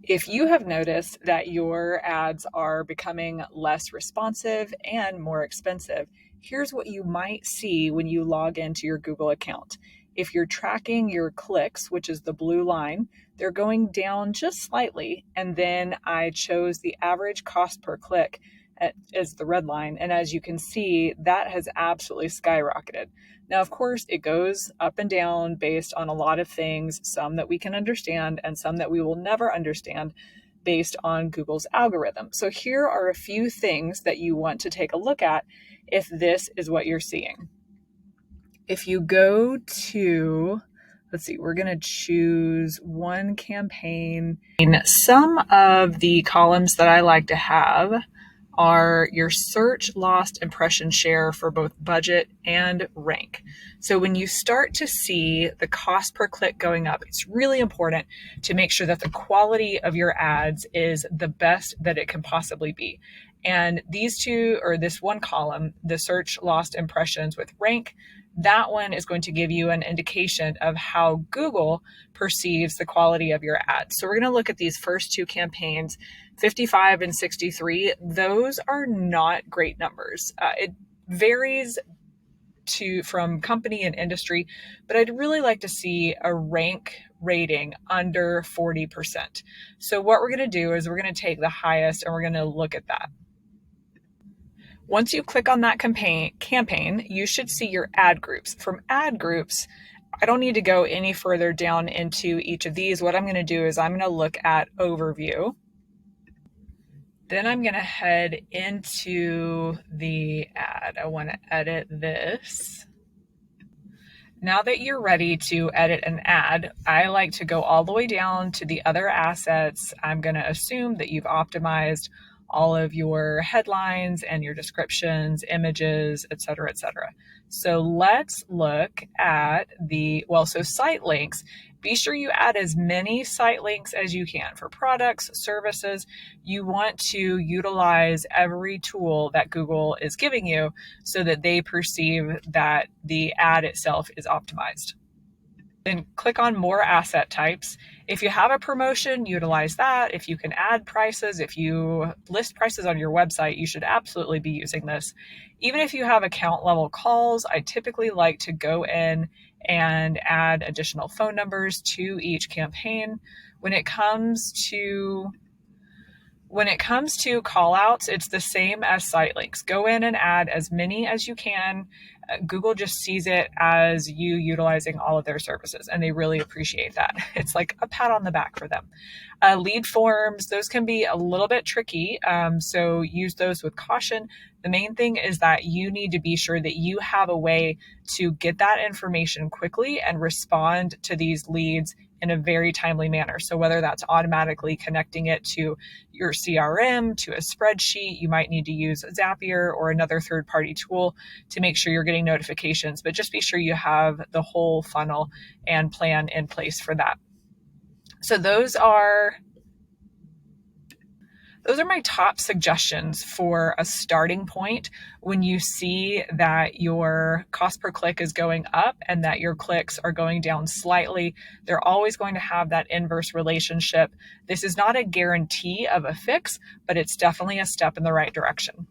If you have noticed that your ads are becoming less responsive and more expensive, here's what you might see when you log into your Google account. If you're tracking your clicks, which is the blue line, they're going down just slightly. And then I chose the average cost per click as the red line. And as you can see, that has absolutely skyrocketed. Now, of course, it goes up and down based on a lot of things, some that we can understand and some that we will never understand based on Google's algorithm. So here are a few things that you want to take a look at if this is what you're seeing. If you go to, let's see, we're going to choose one campaign. Some of the columns that I like to have are your search lost impression share for both budget and rank. So when you start to see the cost per click going up, it's really important to make sure that the quality of your ads is the best that it can possibly be. And these two, or this one column, the search lost impressions with rank, that one is going to give you an indication of how Google perceives the quality of your ads. So we're going to look at these first two campaigns, 55 and 63. Those are not great numbers. It varies from company and industry, but I'd really like to see a rank rating under 40%. So what we're going to do is we're going to take the highest and we're going to look at that. Once you click on that campaign, you should see your ad groups. From ad groups, I don't need to go any further down into each of these. What I'm going to do is I'm going to look at overview. Then I'm going to head into the ad. I want to edit this. Now that you're ready to edit an ad, I like to go all the way down to the other assets. I'm going to assume that you've optimized all of your headlines and your descriptions, images, et cetera, et cetera. So let's look at so site links. Be sure you add as many site links as you can for products, services. You want to utilize every tool that Google is giving you so that they perceive that the ad itself is optimized. Then click on more asset types. If you have a promotion, utilize that. If you can add prices, if you list prices on your website, you should absolutely be using this. Even if you have account level calls, I typically like to go in and add additional phone numbers to each campaign. When it comes to call outs, it's the same as site links. Go in and add as many as you can. Google just sees it as you utilizing all of their services, and they really appreciate that. It's like a pat on the back for them. Lead forms, those can be a little bit tricky, so use those with caution. The main thing is that you need to be sure that you have a way to get that information quickly and respond to these leads in a very timely manner. So whether that's automatically connecting it to your CRM, to a spreadsheet, you might need to use Zapier or another third-party tool to make sure you're getting notifications, but just be sure you have the whole funnel and plan in place for that. So those are my top suggestions for a starting point when you see that your cost per click is going up and that your clicks are going down slightly. They're always going to have that inverse relationship. This is not a guarantee of a fix, but it's definitely a step in the right direction.